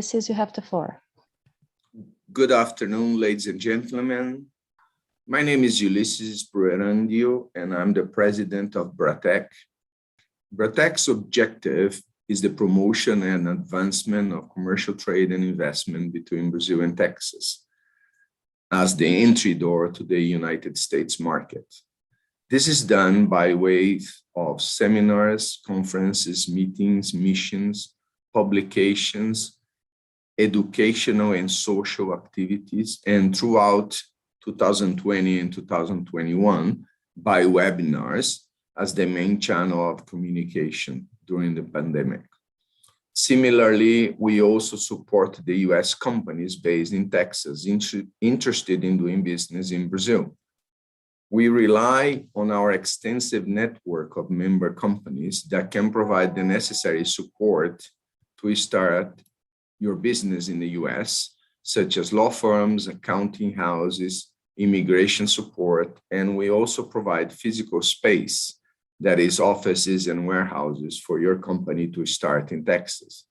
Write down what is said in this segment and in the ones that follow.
Ulisses, you have the floor. Good afternoon, ladies and gentlemen. My name is Ulisses Sperandio, and I'm the president of BRATECC. BRATECC's objective is the promotion and advancement of commercial trade and investment between Brazil and Texas as the entry door to the United States market. This is done by way of seminars, conferences, meetings, missions, publications, educational and social activities, and throughout 2020 and 2021 by webinars as the main channel of communication during the pandemic. Similarly, we also support the US companies based in Texas interested in doing business in Brazil. We rely on our extensive network of member companies that can provide the necessary support to start your business in the US, such as law firms, accounting houses, immigration support, and we also provide physical space, that is offices and warehouses for your company to start in Texas.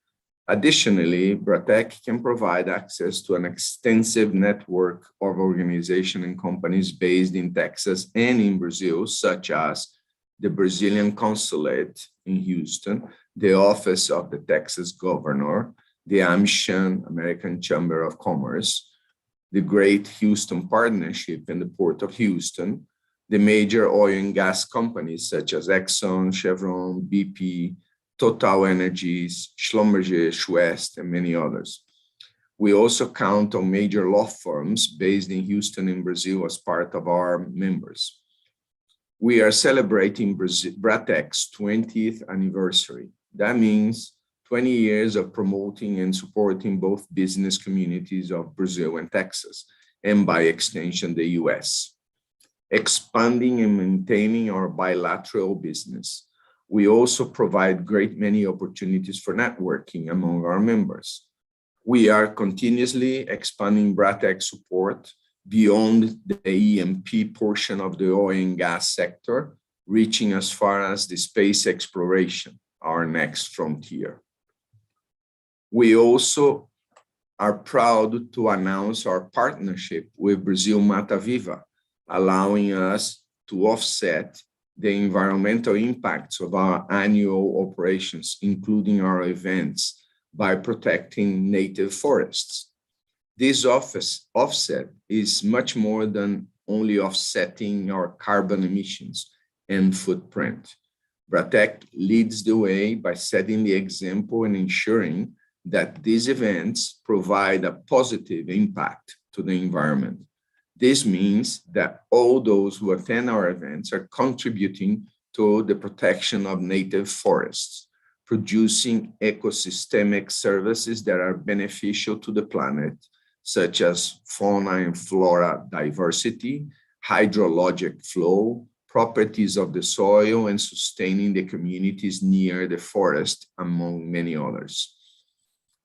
Additionally, BRATECC can provide access to an extensive network of organizations and companies based in Texas and in Brazil, such as the Brazilian Consulate in Houston, the Office of the Texas Governor, the AmCham, American Chamber of Commerce, the Great Houston Partnership in the Port of Houston, the major oil and gas companies such as Exxon, Chevron, BP, Total Energies, Schlumberger, West, and many others. We also count on major law firms based in Houston in Brazil as part of our members. We are celebrating BRATECC's 20th anniversary. That means 20 years of promoting and supporting both business communities of Brazil and Texas, and by extension, the US. Expanding and maintaining our bilateral business. We also provide great many opportunities for networking among our members. We are continuously expanding BRATECC support beyond the E&P portion of the oil and gas sector, reaching as far as the space exploration, our next frontier. We also are proud to announce our partnership with Brazil Mata Viva, allowing us to offset the environmental impacts of our annual operations, including our events, by protecting native forests. This offset is much more than only offsetting our carbon emissions and footprint. BRATECC leads the way by setting the example and ensuring that these events provide a positive impact to the environment. This means that all those who attend our events are contributing to the protection of native forests, producing ecosystemic services that are beneficial to the planet, such as fauna and flora diversity, hydrologic flow, properties of the soil, and sustaining the communities near the forest, among many others.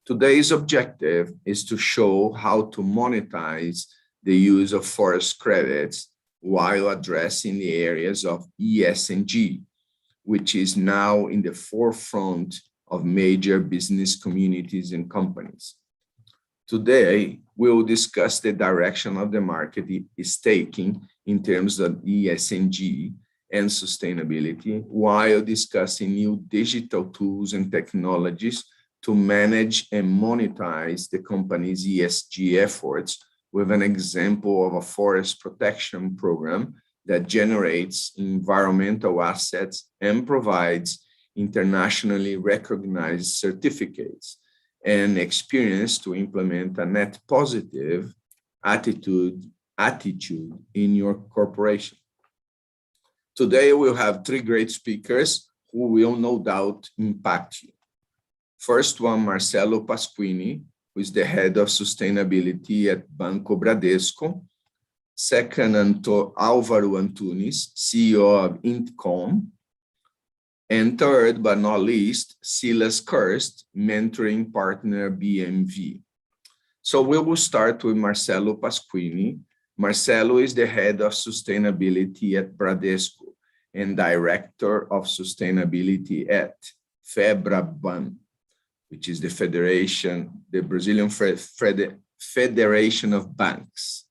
Today's objective is to show how to monetize the use of forest credits while addressing the areas of ESG, which is now in the forefront of major business communities and companies. Today, we'll discuss the direction of the market is taking in terms of ESG and sustainability, while discussing new digital tools and technologies to manage and monetize the company's ESG efforts, with an example of a forest protection program that generates environmental assets and provides internationally recognized certificates and experience to implement a net positive attitude in your corporation. Today, we'll have three great speakers who will no doubt impact you. First one, Marcelo Pasquini, who is the head of sustainability at Banco Bradesco. Second, Alvaro Antunes, CEO of Intcom. And third, but not least, Silas Kirst, mentoring partner BMV. So we will start with Marcelo Pasquini. Marcelo is the head of sustainability at Bradesco and director of sustainability at FEBRABAN, which is the Brazilian Federation of Banks.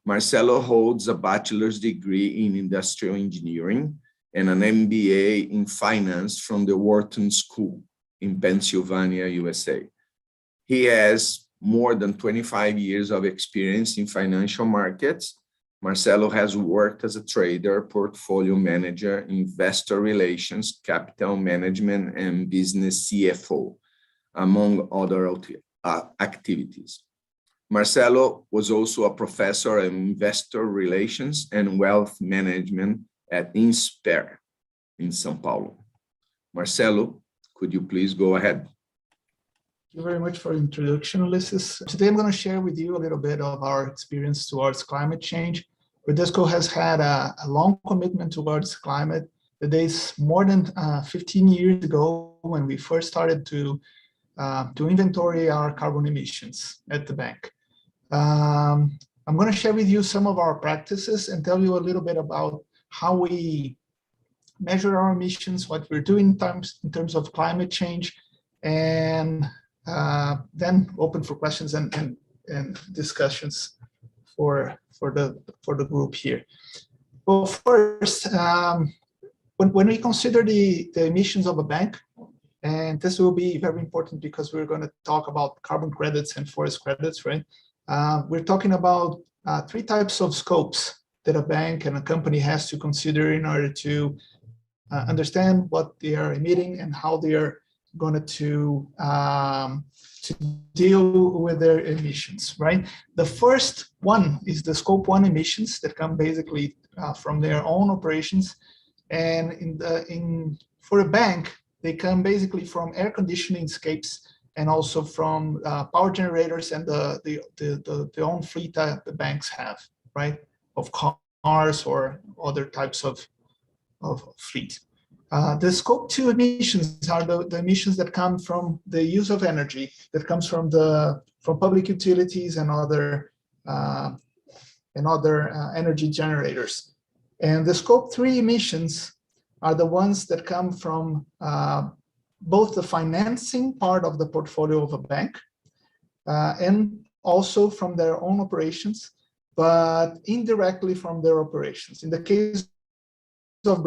Marcelo holds a bachelor's degree in industrial engineering and an MBA in finance from the Wharton School in Pennsylvania, USA. He has more than 25 years of experience in financial markets. Marcelo has worked as a trader, portfolio manager, investor relations, capital management, and business CFO, among other activities. Marcelo was also a professor in investor relations and wealth management at Insper in São Paulo. Marcelo, could you please go ahead? Thank you very much for the introduction, Ulisses. Today, I'm going to share with you a little bit of our experience towards climate change. Bradesco has had a long commitment towards climate. It dates more than 15 years ago when we first started to inventory our carbon emissions at the bank. I'm going to share with you some of our practices and tell you a little bit about how we measure our emissions, what we're doing in terms of climate change, and then open for questions and discussions for the group here. Well, first, when we consider the emissions of a bank, and this will be very important because we're going to talk about carbon credits and forest credits, right? We're talking about three types of scopes that a bank and a company has to consider in order to understand what they are emitting and how they are going to deal with their emissions, right? The first one is the scope 1 emissions that come basically from their own operations, and for a bank, they come basically from air conditioning escapes and also from power generators and the own fleet that the banks have, right? Of cars or other types of fleet. The scope 2 emissions are the emissions that come from the use of energy that comes from public utilities and other energy generators. And the scope 3 emissions are the ones that come from both the financing part of the portfolio of a bank and also from their own operations, but indirectly from their operations. In the case of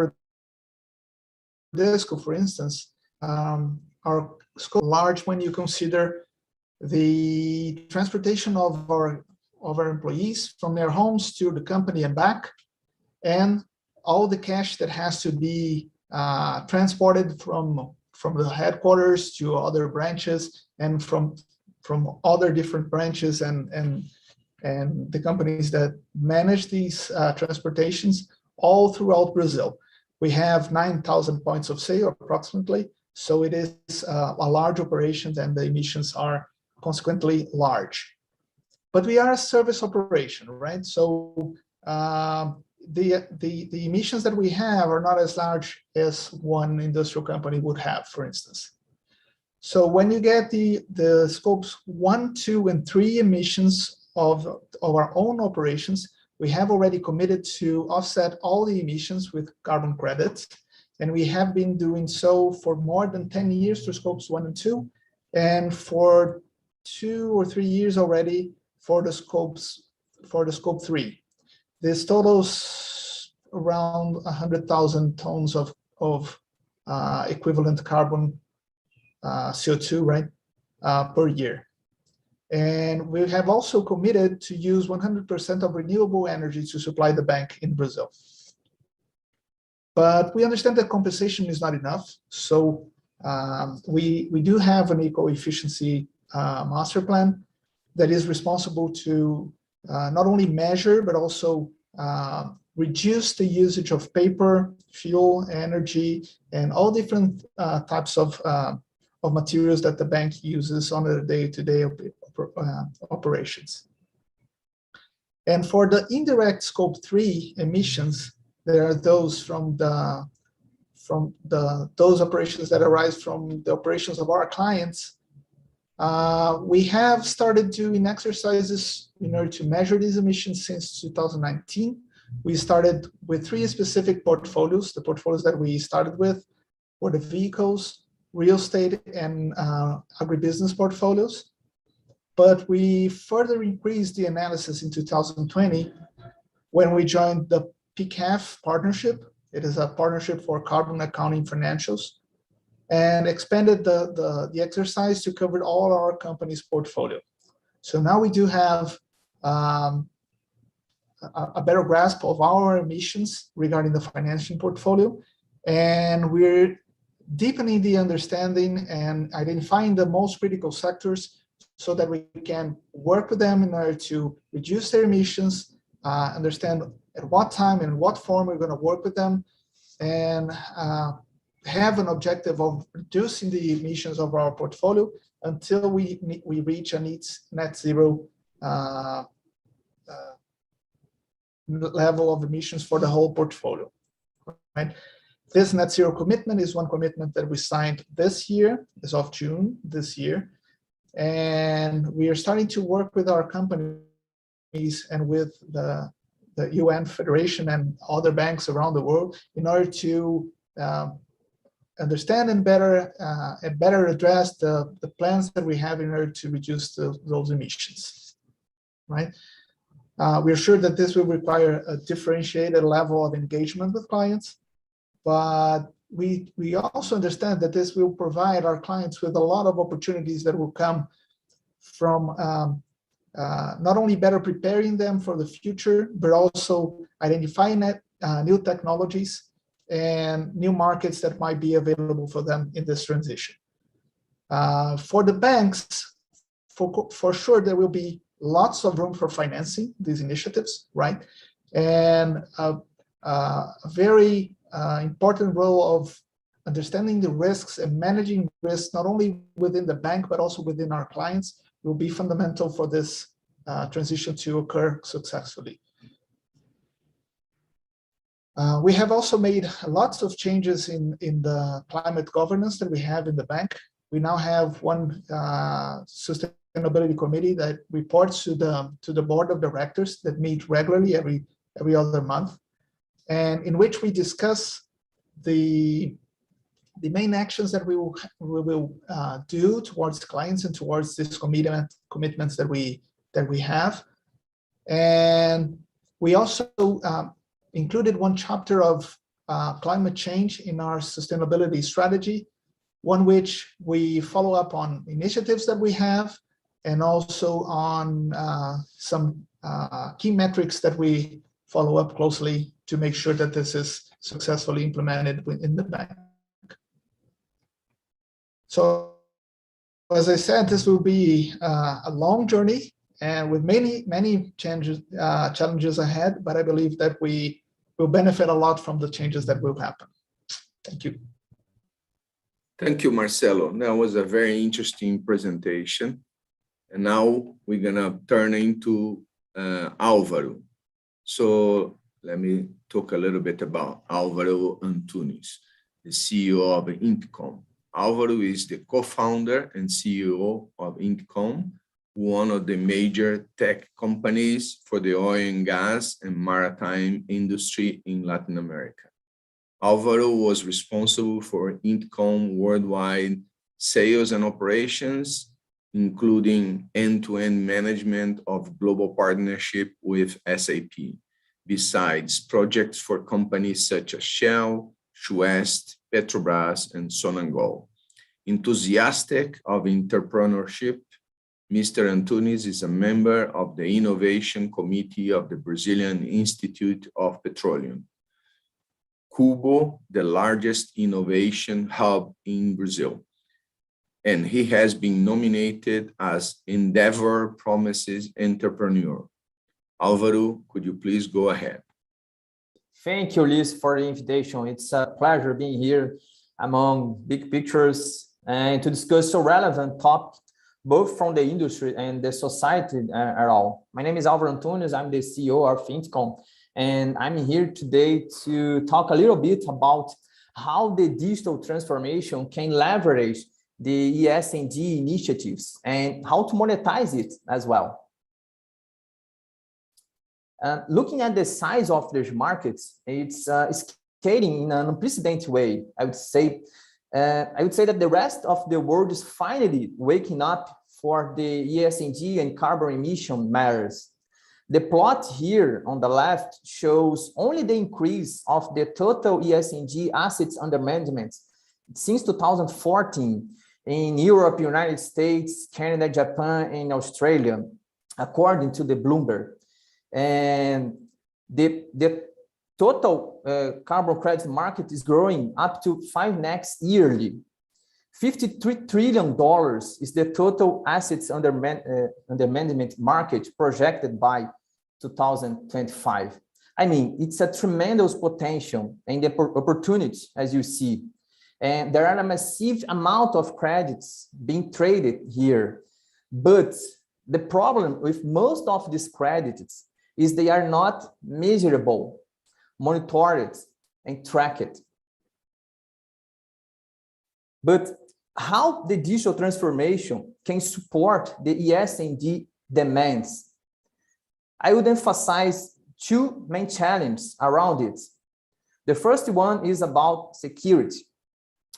Bradesco, for instance, our scope is large when you consider the transportation of our employees from their homes to the company and back, and all the cash that has to be transported from the headquarters to other branches and from other different branches and the companies that manage these transportations all throughout Brazil. We have 9,000 points of sale approximately, so it is a large operation and the emissions are consequently large. But we are a service operation, right? So the emissions that we have are not as large as one industrial company would have, for instance. So when you get the scopes 1, 2, and 3 emissions of our own operations, we have already committed to offset all the emissions with carbon credits. And we have been doing so for more than 10 years for scopes 1 and 2, and for 2 or 3 years already for the scope 3. This totals around 100,000 tons of equivalent carbon CO2, right, per year. And we have also committed to use 100% of renewable energy to supply the bank in Brazil. But we understand that compensation is not enough. So we do have an eco-efficiency master plan that is responsible to not only measure, but also reduce the usage of paper, fuel, energy, and all different types of materials that the bank uses on a day-to-day operations. And for the indirect scope 3 emissions, there are those those operations that arise from the operations of our clients. We have started doing exercises in order to measure these emissions since 2019. We started with 3 specific portfolios. The portfolios that we started with were the vehicles, real estate, and agribusiness portfolios. But we further increased the analysis in 2020 when we joined the PCAF partnership. It is a partnership for carbon accounting financials, and expanded the exercise to cover all our company's portfolio. So now we do have a better grasp of our emissions regarding the financing portfolio, and we're deepening the understanding and identifying the most critical sectors so that we can work with them in order to reduce their emissions, understand at what time and what form we're going to work with them, and have an objective of reducing the emissions of our portfolio until we reach a net zero level of emissions for the whole portfolio. Right? This net zero commitment is one commitment that we signed this year, as of June this year. And we are starting to work with our companies and with the UN Federation and other banks around the world in order to understand and better address the plans that we have in order to reduce those emissions, right? We are sure that this will require a differentiated level of engagement with clients, but we also understand that this will provide our clients with a lot of opportunities that will come from not only better preparing them for the future, but also identifying new technologies and new markets that might be available for them in this transition. For the banks, for sure, there will be lots of room for financing these initiatives, right? And a very important role of understanding the risks and managing risks, not only within the bank, but also within our clients, will be fundamental for this transition to occur successfully. We have also made lots of changes in the climate governance that we have in the bank. We now have one sustainability committee that reports to the board of directors that meet regularly every other month, and in which we discuss the main actions that we will do towards clients and towards this commitments that we have. And we also included one chapter of climate change in our sustainability strategy, one which we follow up on initiatives that we have, and also on some key metrics that we follow up closely to make sure that this is successfully implemented within the bank. So, as I said, this will be a long journey and with many challenges ahead, but I believe that we will benefit a lot from the changes that will happen. Thank you. Thank you, Marcelo. That was a very interesting presentation. And now we're gonna turn into Alvaro. So let me talk a little bit about Alvaro Antunes, the CEO of Intcom, Alvaro is the co-founder and CEO of Intcom, one of the major tech companies for the oil and gas and maritime industry in Latin America. Alvaro was responsible for Intcom worldwide sales and operations, including end-to-end management of global partnership with SAP, besides projects for companies such as Shell, Suez, Petrobras, and Sonangol. Enthusiastic of entrepreneurship, Mr. Antunes is a member of the Innovation Committee of the Brazilian Institute of Petroleum, Cubo, the largest innovation hub in Brazil. And he has been nominated as Endeavor Promises Entrepreneur. Alvaro, could you please go ahead? Thank you, Liz, for the invitation. It's a pleasure being here among big pictures and to discuss so relevant topic, both from the industry and the society at all. My name is Alvaro Antunes. I'm the CEO of Intcom, and I'm here today to talk a little bit about how the digital transformation can leverage the ESG initiatives and how to monetize it as well. Looking at the size of these markets, it's scaling in an unprecedented way. I would say that the rest of the world is finally waking up for the ESG and carbon emission matters. The plot here on the left shows only the increase of the total ESG assets under management since 2014 in Europe, United States, Canada, Japan, and Australia, according to the Bloomberg. And the total carbon credit market is growing up to 5x yearly. $53 trillion is the total assets under management market projected by 2025. I mean, it's a tremendous potential and the opportunities, as you see. And there are a massive amount of credits being traded here. But the problem with most of these credits is they are not measurable, monitored, and tracked. But how the digital transformation can support the ESG demands? I would emphasize two main challenges around it. The first one is about security.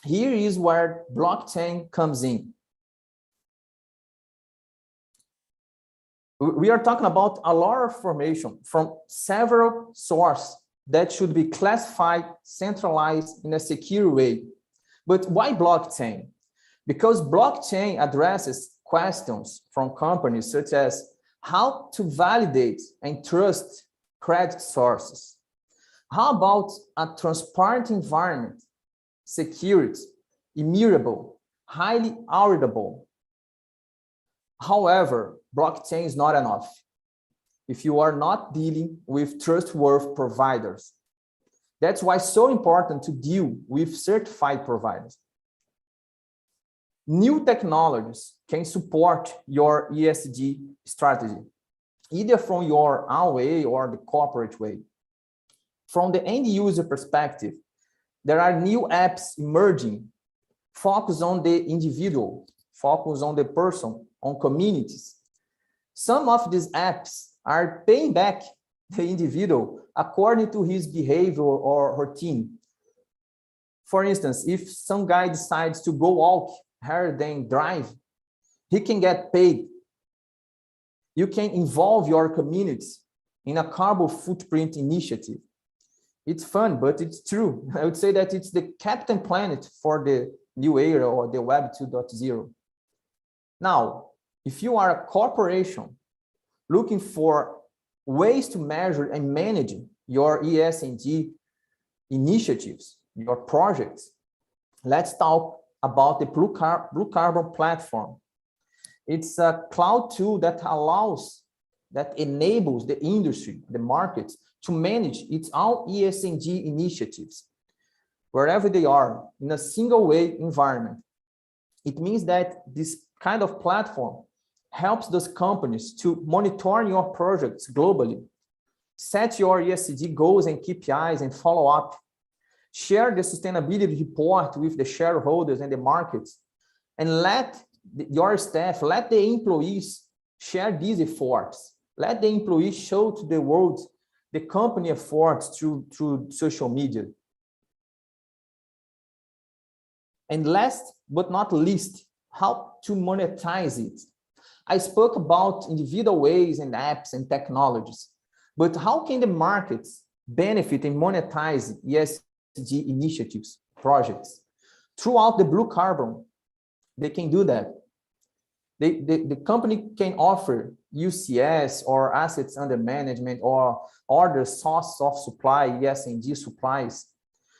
Here is where blockchain comes in. We are talking about a lot of information from several sources that should be classified, centralized in a secure way. But why blockchain? Because blockchain addresses questions from companies such as how to validate and trust credit sources. How about a transparent environment, security, immutable, highly auditable? However, blockchain is not enough if you are not dealing with trustworthy providers. That's why it's so important to deal with certified providers. New technologies can support your ESG strategy, either from your own way or the corporate way. From the end user perspective, there are new apps emerging, focus on the individual, focus on the person, on communities. Some of these apps are paying back the individual according to his behavior or routine. For instance, if some guy decides to go walk rather than drive, he can get paid. You can involve your communities in a carbon footprint initiative. It's fun, but it's true. I would say that it's the Captain Planet for the new era or the Web 2.0. Now, if you are a corporation looking for ways to measure and manage your ESG initiatives, your projects, let's talk about the Blue Carbon platform. It's a cloud tool that enables the industry, the markets, to manage its own ESG initiatives, wherever they are, in a single way environment. It means that this kind of platform helps those companies to monitor your projects globally, set your ESG goals and KPIs and follow up, share the sustainability report with the shareholders and the markets, and let your staff, let the employees share these efforts. Let the employees show to the world the company efforts through social media. And last but not least, how to monetize it. I spoke about individual ways and apps and technologies, but how can the markets benefit and monetize ESG initiatives, projects? Throughout the blue carbon, they can do that. The company can offer UCS or assets under management or other source of supply, ESG supplies,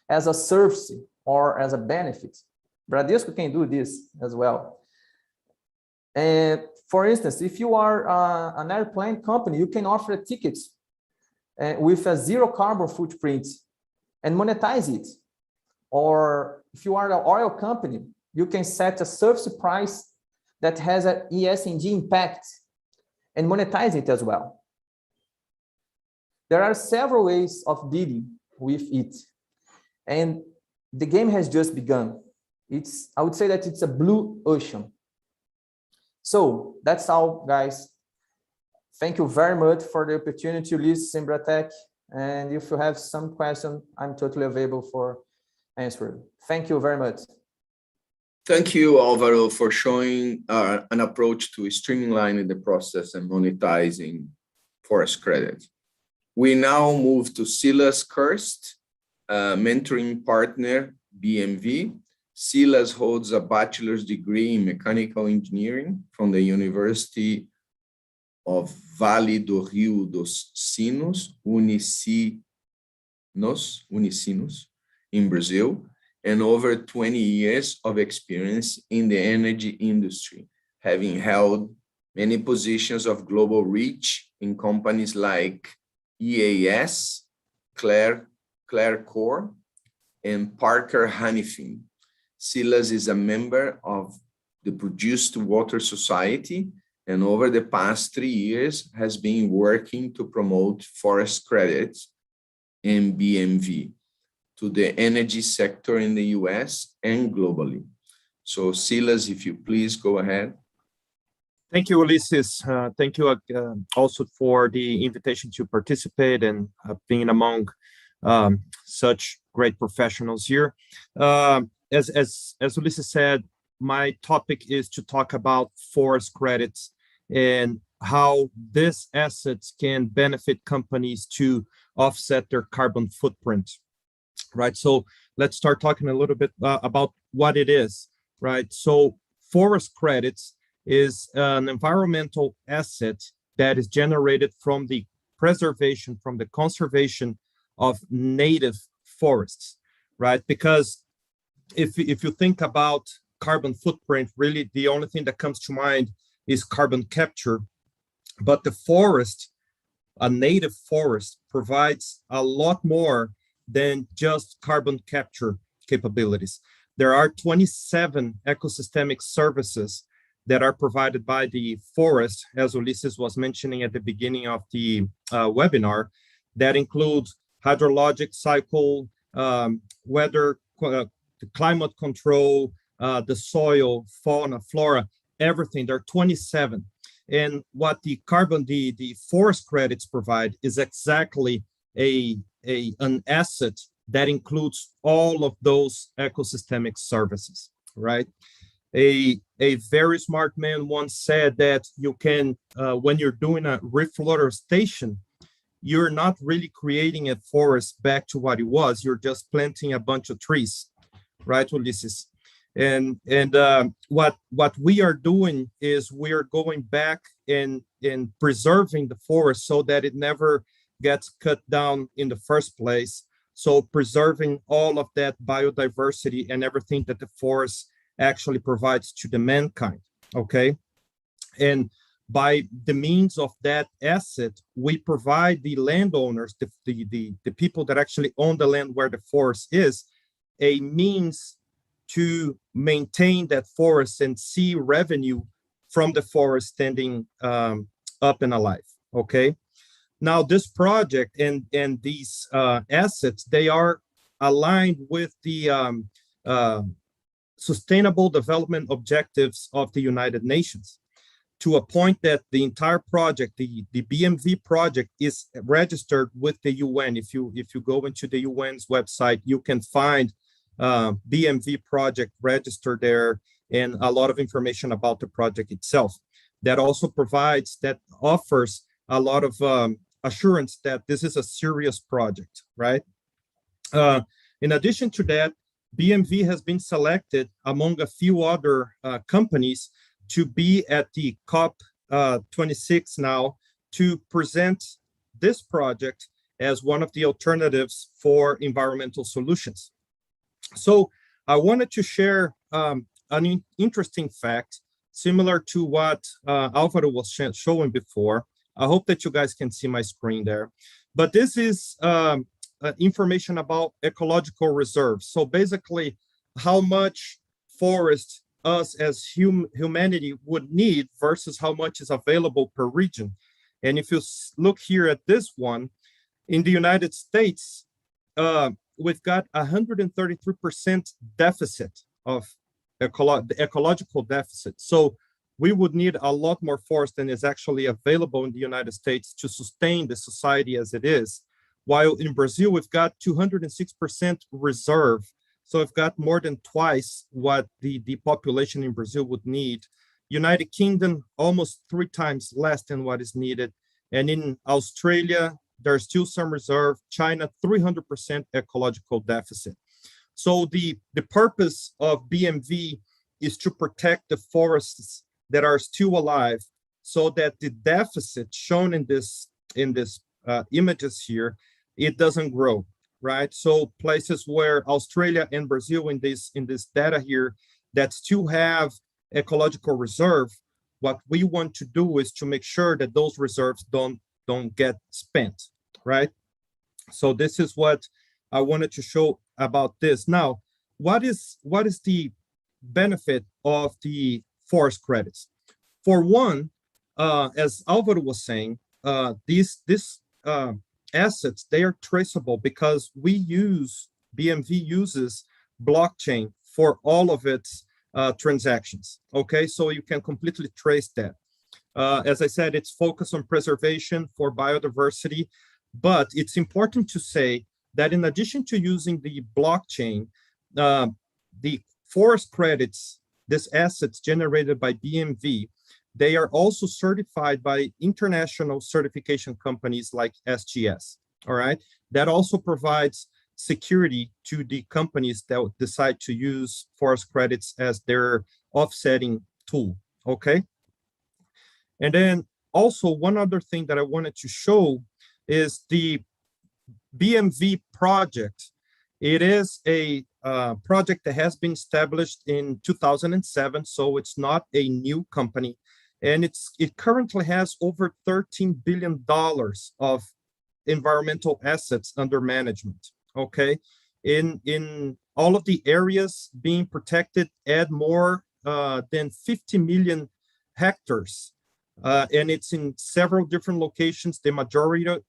as a service or as a benefit. Bradesco can do this as well. And for instance, if you are an airplane company, you can offer tickets with a zero carbon footprint and monetize it. Or if you are an oil company, you can set a service price that has an ESG impact and monetize it as well. There are several ways of dealing with it. And the game has just begun. I would say that it's a blue ocean. So that's all, guys. Thank you very much for the opportunity to listen to BRATECC. And if you have some question, I'm totally available for answering. Thank you very much. Thank you, Alvaro, for showing an approach to streamlining the process and monetizing forest credit. We now move to Silas Kirst, mentoring partner, BMV. Silas holds a bachelor's degree in mechanical engineering from the University of Vale do Rio dos Sinos, Unicinos, in Brazil, and over 20 years of experience in the energy industry, having held many positions of global reach in companies like EAS, Claircor, and Parker Hannifin. Sylas is a member of the Produced Water Society, and over the past 3 years has been working to promote forest credits and BMV to the energy sector in the US and globally. So Sylas, if you please go ahead. Thank you, Ulisses. Thank you also for the invitation to participate and being among such great professionals here. As Ulisses said, my topic is to talk about forest credits and how these assets can benefit companies to offset their carbon footprint. Right, so let's start talking a little bit about what it is, right? So forest credits is an environmental asset that is generated from the preservation, from the conservation of native forests, right? Because if you think about carbon footprint, really the only thing that comes to mind is carbon capture, but the forest, a native forest, provides a lot more than just carbon capture capabilities. There are 27 ecosystemic services that are provided by the forest, as Ulisses was mentioning at the beginning of the webinar, that include hydrologic cycle, weather, the climate control, the soil, fauna, flora, everything. There are 27. And what the forest credits provide is exactly an asset that includes all of those ecosystemic services, right? A very smart man once said that you can, when you're doing a reforestation, you're not really creating a forest back to what it was. You're just planting a bunch of trees, right, Ulisses? And what we are doing is we are going back and preserving the forest so that it never gets cut down in the first place. So preserving all of that biodiversity and everything that the forest actually provides to the mankind, okay? And by the means of that asset, we provide the landowners, the people that actually own the land where the forest is, a means to maintain that forest and see revenue from the forest standing up and alive, okay? Now, this project and these assets, they are aligned with the Sustainable Development Objectives of the United Nations, to a point that the entire project, the BMV project, is registered with the UN. If you go into the UN's website, you can find BMV project registered there, and a lot of information about the project itself. That also offers a lot of assurance that this is a serious project, right? In addition to that, BMV has been selected among a few other companies to be at the COP 26 now, to present this project as one of the alternatives for environmental solutions. So I wanted to share an interesting fact, similar to what Alvaro was showing before. I hope that you guys can see my screen there. But this is information about ecological reserves. So basically, how much forest us as humanity would need versus how much is available per region. And if you look here at this one, in the United States, we've got 133% deficit of the ecological deficit. So we would need a lot more forest than is actually available in the United States to sustain the society as it is. While in Brazil, we've got 206% reserve. So we've got more than twice what the population in Brazil would need. United Kingdom, almost 3 times less than what is needed. And in Australia, there's still some reserve. China, 300% ecological deficit. So the purpose of BMV is to protect the forests that are still alive, so that the deficit shown in this images here, it doesn't grow, right? So places where Australia and Brazil in this data here that still have ecological reserve, what we want to do is to make sure that those reserves don't get spent, right? So this is what I wanted to show about this. Now, what is the benefit of the forest credits? For one, as Alvaro was saying, these assets, they are traceable because BMV uses blockchain for all of its transactions, okay? So you can completely trace that. As I said, it's focused on preservation for biodiversity, but it's important to say that in addition to using the blockchain, the forest credits, these assets generated by BMV, they are also certified by international certification companies like SGS, all right? That also provides security to the companies that decide to use forest credits as their offsetting tool, okay? And then also one other thing that I wanted to show is the BMV project. It is a project that has been established in 2007, so it's not a new company. And it currently has over $13 billion of environmental assets under management, okay? In all of the areas being protected, add more than 50 million hectares. And it's in several different locations, the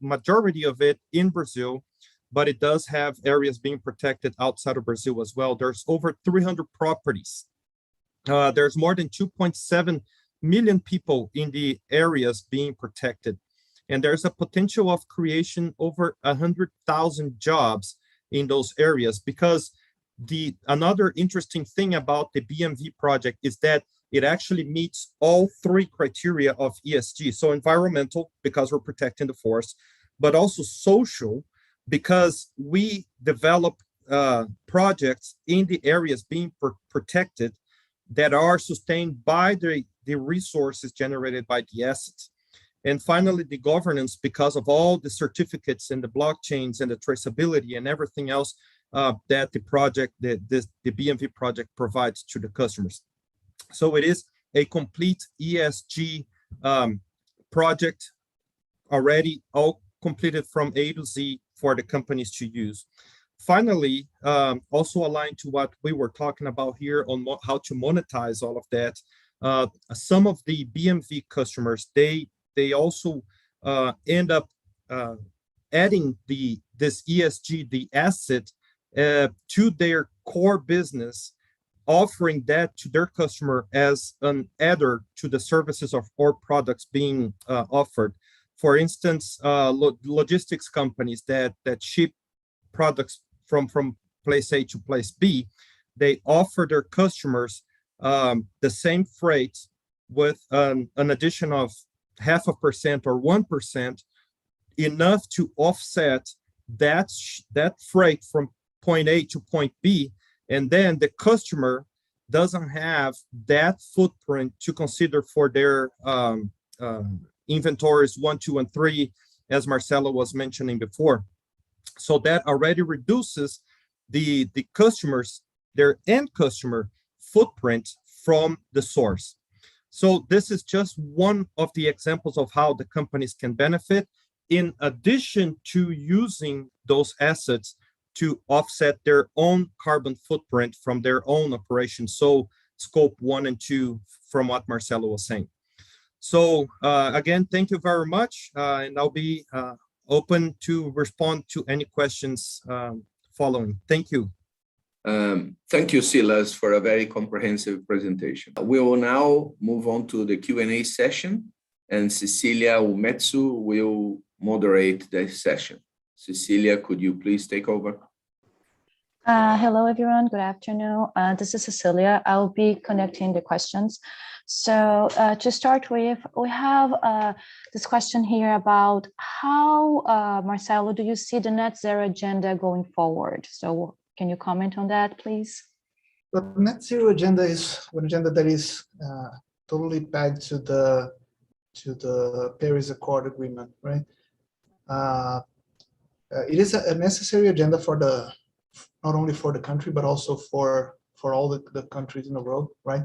majority of it in Brazil, but it does have areas being protected outside of Brazil as well. There's over 300 properties. There's more than 2.7 million people in the areas being protected. And there's a potential of creation over 100,000 jobs in those areas, because another interesting thing about the BMV project is that it actually meets all 3 criteria of ESG. So environmental, because we're protecting the forest, but also social, because we develop projects in the areas being protected that are sustained by the resources generated by the assets. And finally, the governance, because of all the certificates and the blockchains and the traceability and everything else that the BMV project provides to the customers. So it is a complete ESG project, already all completed from A to Z for the companies to use. Finally, also aligned to what we were talking about here on how to monetize all of that, some of the BMV customers, they also end up adding this ESG, the asset, to their core business, offering that to their customer as an adder to the services or products being offered. For instance, logistics companies that ship products from place A to place B, they offer their customers the same freight with an addition of 0.5% or 1%, enough to offset that freight from point A to point B, and then the customer doesn't have that footprint to consider for their inventories 1, 2, and 3, as Marcelo was mentioning before. So that already reduces the customers, their end customer footprint from the source. So this is just one of the examples of how the companies can benefit, in addition to using those assets to offset their own carbon footprint from their own operations. So scope 1 and 2, from what Marcelo was saying. So again, thank you very much. And I'll be open to respond to any questions following. Thank you. Thank you, Silas, for a very comprehensive presentation. We will now move on to the Q&A session, and Cecilia Umetsu will moderate the session. Cecilia, could you please take over? Hello, everyone. Good afternoon. This is Cecilia. I'll be connecting the questions. So to start with, we have this question here about how, Marcelo, do you see the net zero agenda going forward? So can you comment on that, please? The net zero agenda is one agenda that is totally pegged to the Paris Accord agreement, right? It is a necessary agenda for not only for the country, but also for all the countries in the world, right?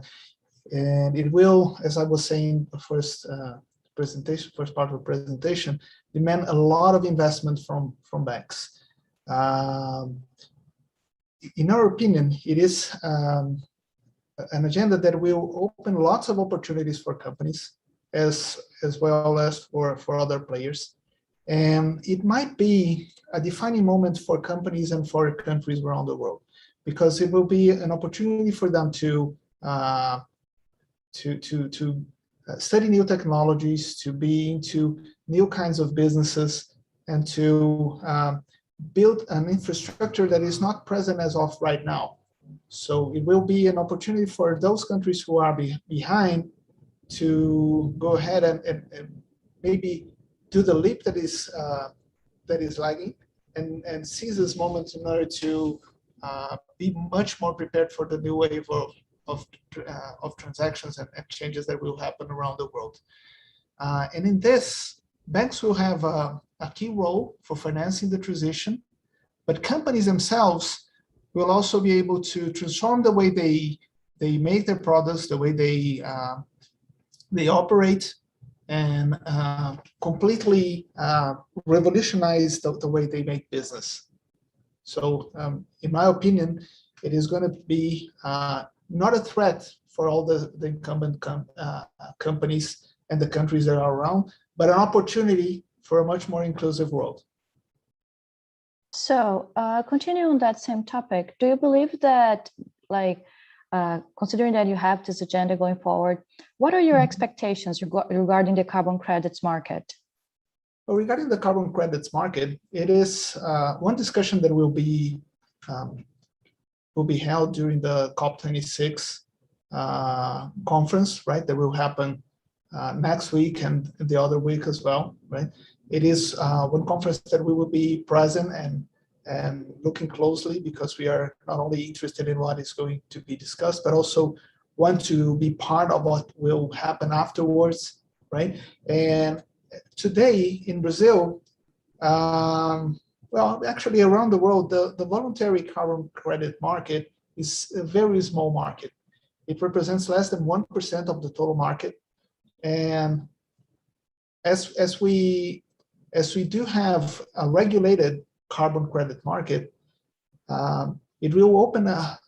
And it will, as I was saying, the first part of the presentation, demand a lot of investment from banks. In our opinion, it is an agenda that will open lots of opportunities for companies as well as for other players. And it might be a defining moment for companies and for countries around the world, because it will be an opportunity for them to study new technologies, to be into new kinds of businesses, and to build an infrastructure that is not present as of right now. So it will be an opportunity for those countries who are behind to go ahead and maybe do the leap that is lagging, and seize this moment in order to be much more prepared for the new wave of transactions and changes that will happen around the world. And in this, banks will have a key role for financing the transition, but companies themselves will also be able to transform the way they make their products, the way they operate, and completely revolutionize the way they make business. So in my opinion, it is going to be not a threat for all the incumbent companies and the countries that are around, but an opportunity for a much more inclusive world. So continuing on that same topic, do you believe that, like, considering that you have this agenda going forward, what are your expectations regarding the carbon credits market? Well, regarding the carbon credits market, it is one discussion that will be held during the COP26 conference, right? That will happen next week and the other week as well, right? It is one conference that we will be present and looking closely, because we are not only interested in what is going to be discussed, but also want to be part of what will happen afterwards, right? And today in Brazil, well, actually around the world, the voluntary carbon credit market is a very small market. It represents less than 1% of the total market. And as we do have a regulated carbon credit market, it will open a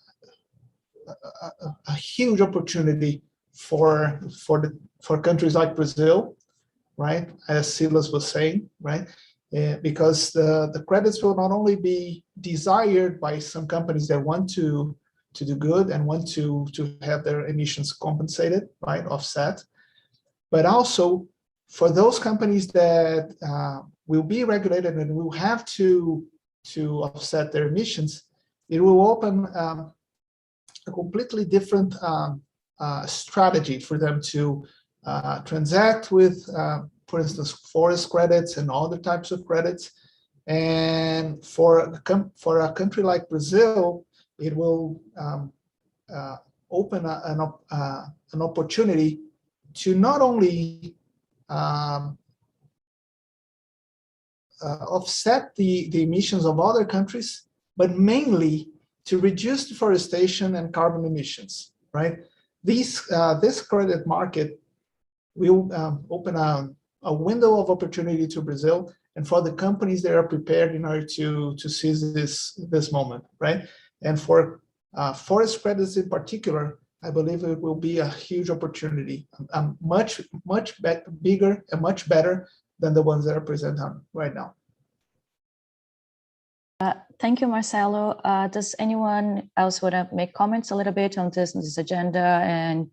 huge opportunity for countries like Brazil, right? As Silas was saying, right? because the credits will not only be desired by some companies that want to do good and want to have their emissions compensated, right, offset, but also for those companies that will be regulated and will have to offset their emissions, it will open a completely different strategy for them to transact with, for instance, forest credits and other types of credits. And for a country like Brazil, it will open an opportunity to not only offset the emissions of other countries, but mainly to reduce deforestation and carbon emissions, right? This credit market will open a window of opportunity to Brazil and for the companies that are prepared in order to seize this moment, right? And for forest credits in particular, I believe it will be a huge opportunity, much bigger and much better than the ones that are presented right now. Thank you, Marcelo. Does anyone else want to make comments a little bit on this agenda and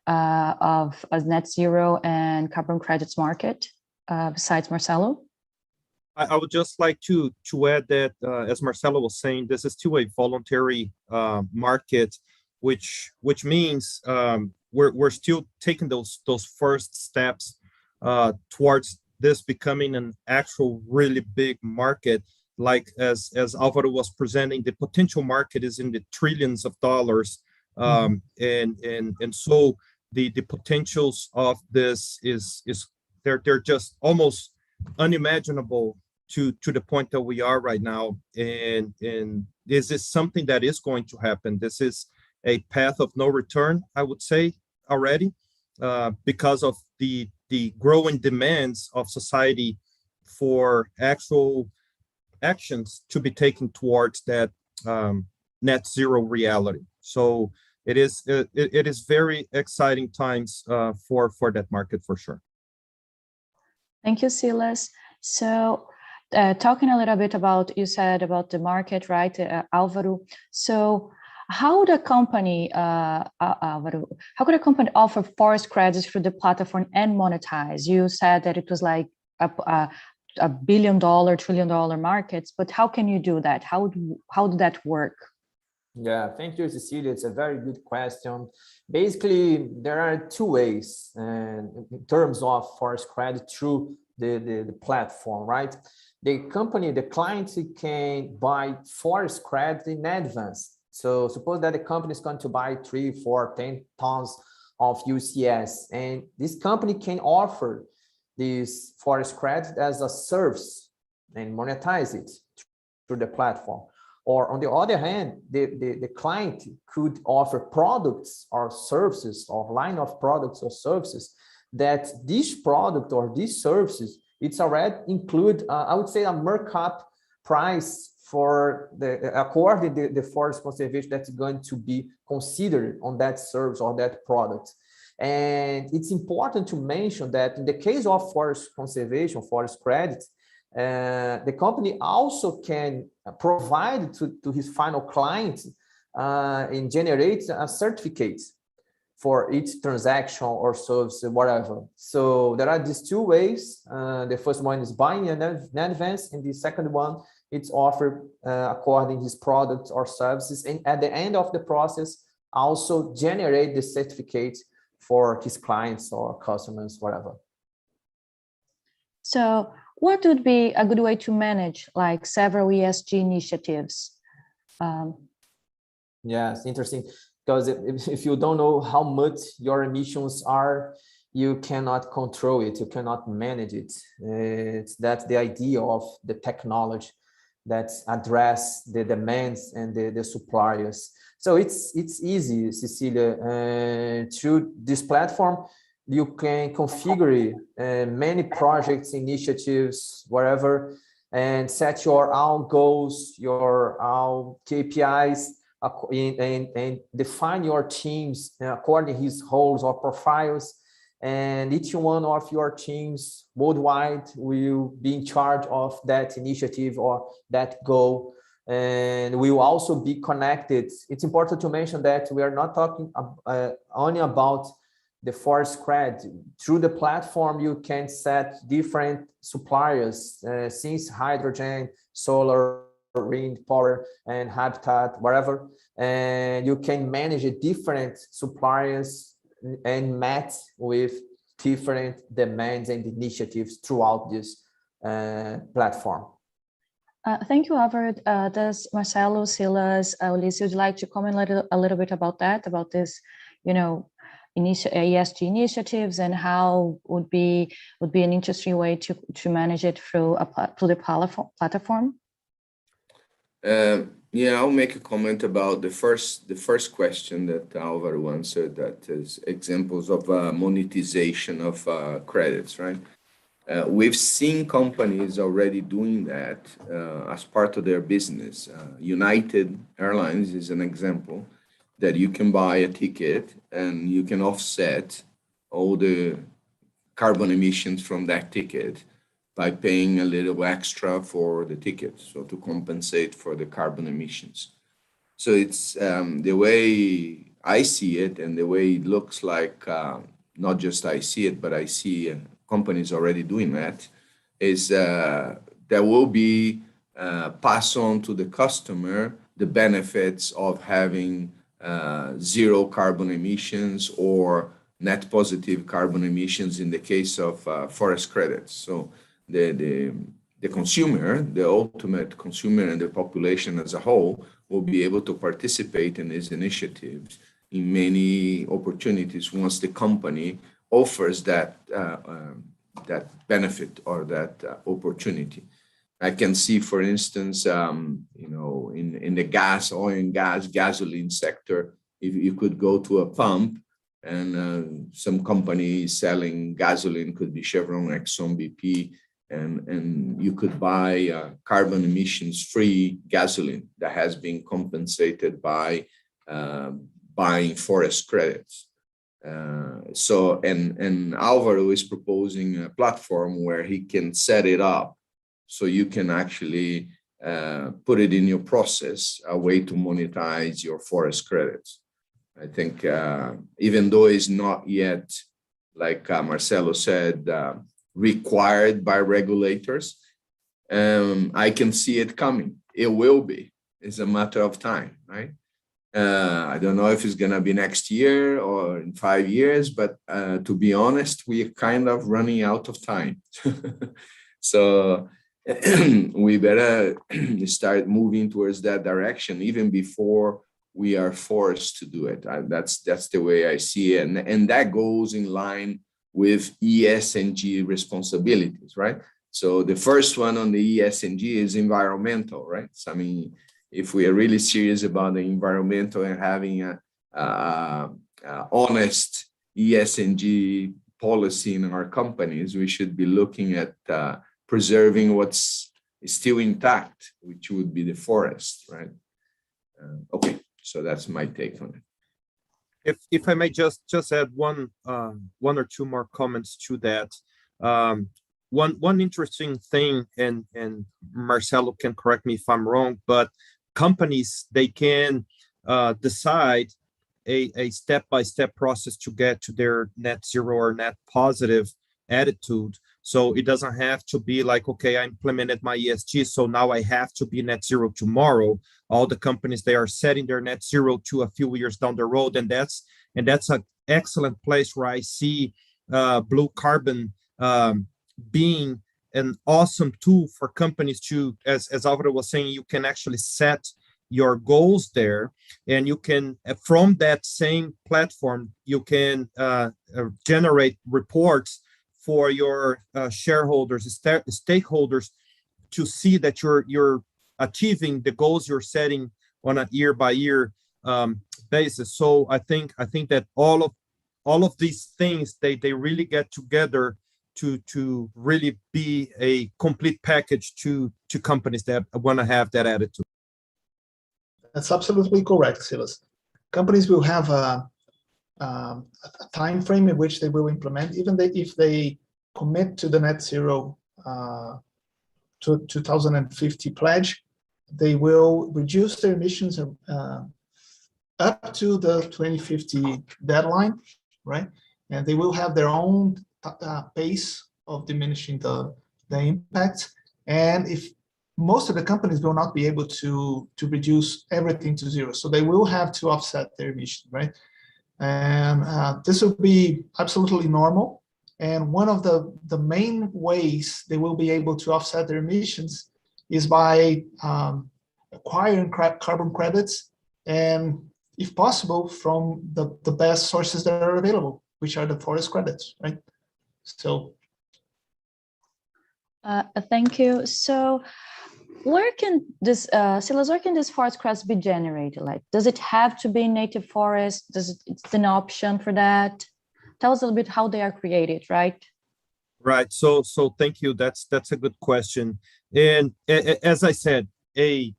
of a net zero and carbon credits market besides Marcelo? I would just like to add that, as Marcelo was saying, this is still a voluntary market, which means we're still taking those first steps towards this becoming an actual really big market. Like as Alvaro was presenting, the potential market is in the trillions of dollars, and so the potentials of this is they're just almost unimaginable to the point that we are right now. And this is something that is going to happen. This is a path of no return, I would say already, because of the growing demands of society for actual actions to be taken towards that net zero reality. So it is very exciting times for that market for sure. Thank you, Silas. So talking a little bit about, you said about the market, right, Alvaro? So how would a company, Alvaro, how could a company offer forest credits through the platform and monetize? You said that it was like a $1 billion, $1 trillion markets, but how can you do that? How do that work? Yeah, thank you, Cecilia. It's a very good question. Basically, there are two ways in terms of forest credit through the platform, right? The client can buy forest credit in advance. So suppose that the company is going to buy 3, 4, 10 tons of UCS, and this company can offer this forest credit as a service and monetize it through the platform. Or on the other hand, the client could offer products or services or line of products or services that this product or these services, it's already include, I would say, a markup price for according to the forest conservation that's going to be considered on that service or that product. And it's important to mention that in the case of forest conservation, forest credits, the company also can provide to his final client and generate a certificate for each transaction or service, whatever. So there are these two ways. The first one is buying in advance, and the second one, it's offered according to his products or services. And at the end of the process, also generate the certificate for his clients or customers, whatever. So what would be a good way to manage like several ESG initiatives? Yeah, it's interesting, because if you don't know how much your emissions are, you cannot control it, you cannot manage it. That's the idea of the technology that address the demands and the suppliers. So it's easy, Cecilia. Through this platform, you can configure many projects, initiatives, whatever, and set your own goals, your own KPIs, and define your teams according to his roles or profiles. and each one of your teams worldwide will be in charge of that initiative or that goal, and we will also be connected. It's important to mention that we are not talking only about the forest credit. Through the platform, you can set different suppliers, since hydrogen, solar, wind power, and habitat, whatever, and you can manage different suppliers and match with different demands and initiatives throughout this platform. Thank you, Alvaro. Does Marcelo, Silas, Ulisses, would you like to comment a little bit about that, about this, ESG initiatives, and how would be an interesting way to manage it through the platform? Yeah, I'll make a comment about the first question that Alvaro answered, that is examples of monetization of credits, right? We've seen companies already doing that as part of their business. United Airlines is an example that you can buy a ticket and you can offset all the carbon emissions from that ticket by paying a little extra for the ticket, so to compensate for the carbon emissions. So it's the way I see it, and the way it looks like, not just I see it, but I see companies already doing that, is there will be pass on to the customer the benefits of having zero carbon emissions or net positive carbon emissions in the case of forest credits. So the consumer, the ultimate consumer, and the population as a whole will be able to participate in these initiatives in many opportunities once the company offers that benefit or that opportunity. I can see, for instance, in the oil and gas, gasoline sector, if you could go to a pump and some company selling gasoline, could be Chevron, Exxon, BP, and you could buy carbon emissions free gasoline that has been compensated by buying forest credits. And Alvaro is proposing a platform where he can set it up so you can actually put it in your process, a way to monetize your forest credits. I think even though it's not yet, like Marcelo said, required by regulators, I can see it coming. It will be. It's a matter of time, right? I don't know if it's going to be next year or in 5 years, but to be honest, we're kind of running out of time. So we better start moving towards that direction even before we are forced to do it. That's the way I see it. And that goes in line with ESG responsibilities, right? So the first one on the ESG is environmental, right? So, I mean, if we are really serious about the environmental and having a honest ESG policy in our companies, we should be looking at preserving what's still intact, which would be the forest, right? Okay, so that's my take on it. If I may just add one or two more comments to that. One interesting thing, and Marcelo can correct me if I'm wrong, but companies, they can decide a step-by-step process to get to their net zero or net positive attitude. So it doesn't have to be like, okay, I implemented my ESG, so now I have to be net zero tomorrow. All the companies, they are setting their net zero to a few years down the road, and that's an excellent place where I see blue carbon being an awesome tool for companies to, as Alvaro was saying, you can actually set your goals there, and you can, from that same platform, you can generate reports for your shareholders, stakeholders, to see that you're achieving the goals you're setting on a year-by-year basis. So I think that all of these things, they really get together to really be a complete package to companies that want to have that attitude. That's absolutely correct, Silas. Companies will have a time frame in which they will implement, even if they commit to the net zero to 2050 pledge, they will reduce their emissions up to the 2050 deadline, right? And they will have their own pace of diminishing the impact. And if most of the companies will not be able to reduce everything to zero, so they will have to offset their emissions, right? And this will be absolutely normal. And one of the main ways they will be able to offset their emissions is by acquiring carbon credits, and if possible, from the best sources that are available, which are the forest credits, right? So. Thank you. So where can this, Silas, where can this forest credits be generated? Like, does it have to be native forest? It's an option for that? Tell us a little bit how they are created, right? Right. So thank you. That's a good question. And as I said, a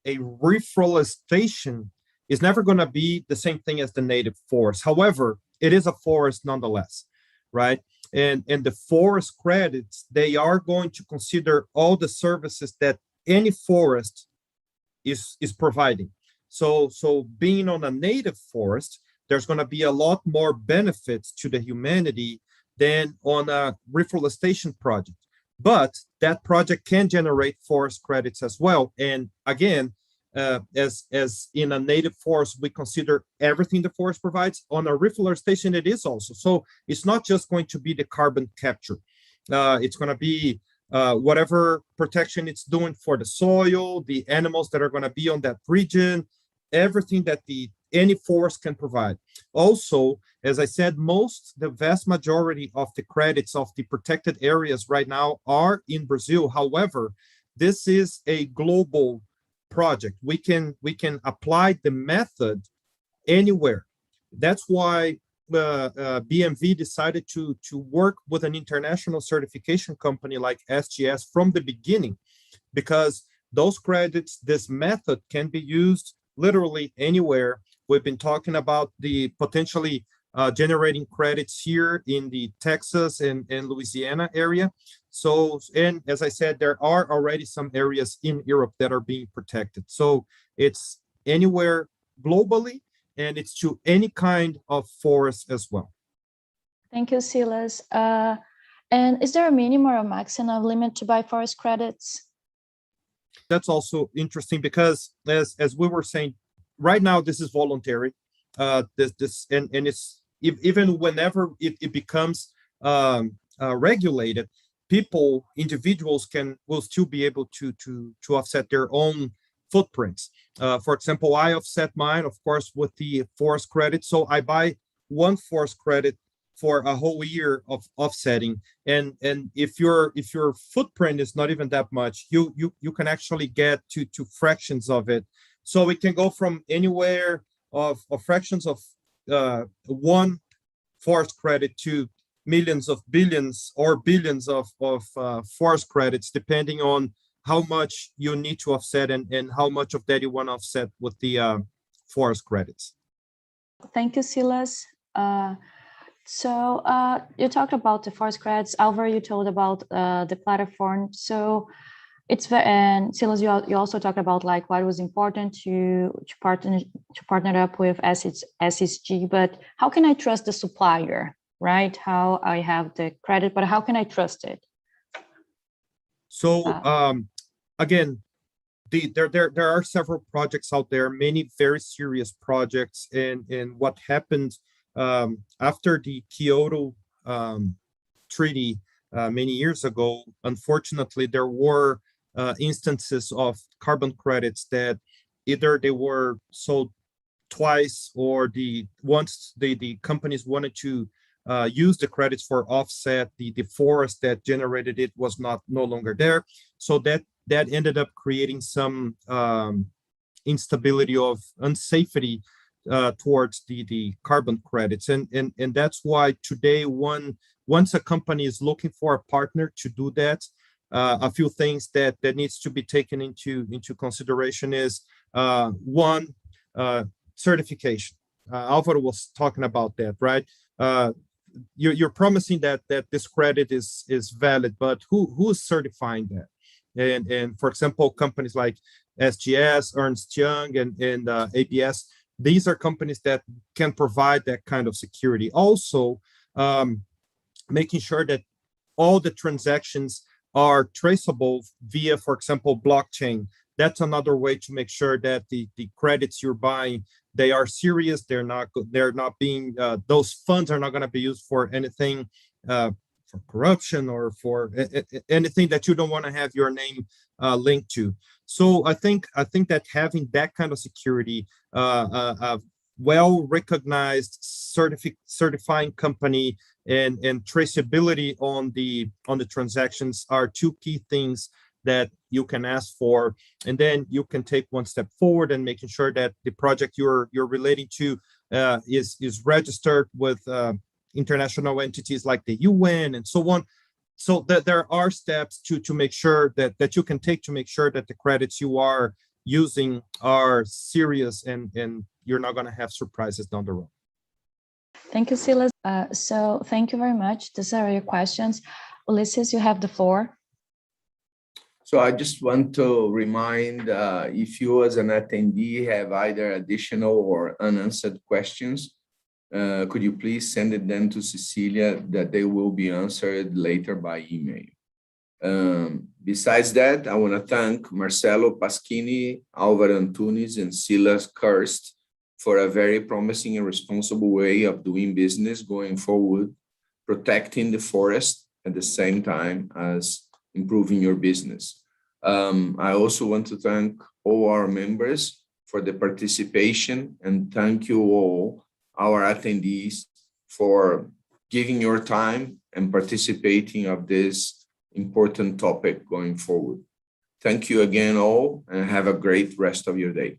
reforestation is never going to be the same thing as the native forest. However, it is a forest nonetheless, right? And the forest credits, they are going to consider all the services that any forest is providing. So being on a native forest, there's going to be a lot more benefits to the humanity than on a reforestation project. But that project can generate forest credits as well. And again, as in a native forest, we consider everything the forest provides. On a reforestation, it is also. So it's not just going to be the carbon capture. It's going to be whatever protection it's doing for the soil, the animals that are going to be on that region, everything that any forest can provide. Also, as I said, the vast majority of the credits of the protected areas right now are in Brazil. However, this is a global project. We can apply the method anywhere. That's why BMV decided to work with an international certification company like SGS from the beginning, because those credits, this method can be used literally anywhere. We've been talking about the potentially generating credits here in the Texas and Louisiana area. So, and as I said, there are already some areas in Europe that are being protected. So it's anywhere globally, and it's to any kind of forest as well. Thank you, Silas. And is there a minimum or a maximum limit to buy forest credits? That's also interesting because, as we were saying, right now this is voluntary. And it's even whenever it becomes regulated, individuals will still be able to offset their own footprints. For example, I offset mine, of course, with the forest credit. So I buy one forest credit for a whole year of offsetting. And if your footprint is not even that much, you can actually get to fractions of it. So it can go from anywhere of fractions of one forest credit to millions of billions or billions of forest credits, depending on how much you need to offset and how much of that you want to offset with the forest credits. Thank you, Silas. So you talked about the forest credits. Alvaro, you told about the platform. So it's very, and Silas, you also talked about like why it was important to partner up with ESG. But how can I trust the supplier, right? How I have the credit, but how can I trust it? So again, there are several projects out there, many very serious projects, and what happened after the Kyoto Treaty many years ago, unfortunately, there were instances of carbon credits that either they were sold twice, or once the companies wanted to use the credits for offset, the forest that generated it was no longer there. So that ended up creating some instability of unsafety towards the carbon credits, and that's why today, once a company is looking for a partner to do that, a few things that needs to be taken into consideration is one, certification. Alvaro was talking about that, right? You're promising that this credit is valid, but who's certifying that? And for example, companies like SGS, Ernst Young, and ABS, these are companies that can provide that kind of security. Also, making sure that all the transactions are traceable via, for example, blockchain. That's another way to make sure that the credits you're buying, they are serious. They're not being, those funds are not going to be used for anything, for corruption or for anything that you don't want to have your name linked to. So I think that having that kind of security, well-recognized certifying company and traceability on the transactions are two key things that you can ask for, and then you can take one step forward and making sure that the project you're relating to is registered with international entities like the UN and so on. So that there are steps to make sure that you can take to make sure that the credits you are using are serious and you're not going to have surprises down the road. Thank you, Silas. So thank you very much. These are your questions. Ulisses, you have the floor. So I just want to remind, if you as an attendee have either additional or unanswered questions, could you please send it then to Cecilia, that they will be answered later by email. Besides that, I want to thank Marcelo, Pasquini, Alvaro, Antunes, and Silas, Kirst for a very promising and responsible way of doing business going forward, protecting the forest at the same time as improving your business. I also want to thank all our members for the participation, and thank you all, our attendees, for giving your time and participating of this important topic going forward. Thank you again all, and have a great rest of your day.